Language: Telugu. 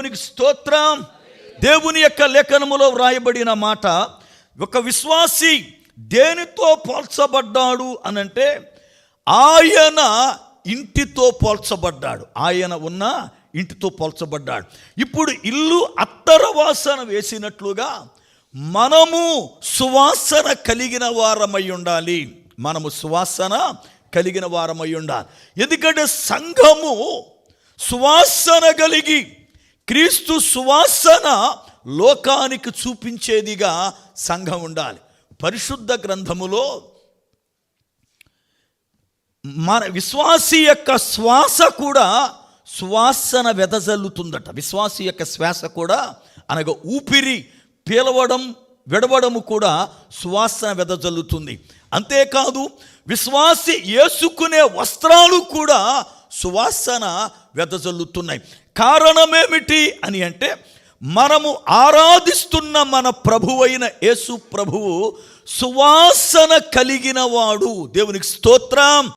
దేవునికి స్తోత్రం. దేవుని యొక్క లేఖనములో వ్రాయబడిన మాట, ఒక విశ్వాసి దేనితో పోల్చబడ్డాడు అనంటే ఆయన ఇంటితో పోల్చబడ్డాడు. ఆయన ఉన్న ఇంటితో పోల్చబడ్డాడు. ఇప్పుడు ఇల్లు అత్తర వాసన వేసినట్లుగా మనము సువాసన కలిగిన వారమై ఉండాలి. మనము సువాసన కలిగిన వారమై ఉండాలి. ఎందుకంటే సంఘము సువాసన కలిగి క్రీస్తు సువాసన లోకానికి చూపించేదిగా సంఘం ఉండాలి. పరిశుద్ధ గ్రంథములో మన విశ్వాసి యొక్క శ్వాస కూడా సువాసన వెదజల్లుతుందట. విశ్వాసి యొక్క శ్వాస కూడా అనగా ఊపిరి పీలవడం విడవడము కూడా సువాసన వెదజల్లుతుంది. అంతేకాదు విశ్వాసి వేసుకునే వస్త్రాలు కూడా సువాసన వెదజల్లుతున్నాయి. కారణమేమిటి అని అంటే, మనము ఆరాధిస్తున్న మన ప్రభువైన యేసు ప్రభువు సువాసన కలిగిన వాడు. దేవునికి స్తోత్రం.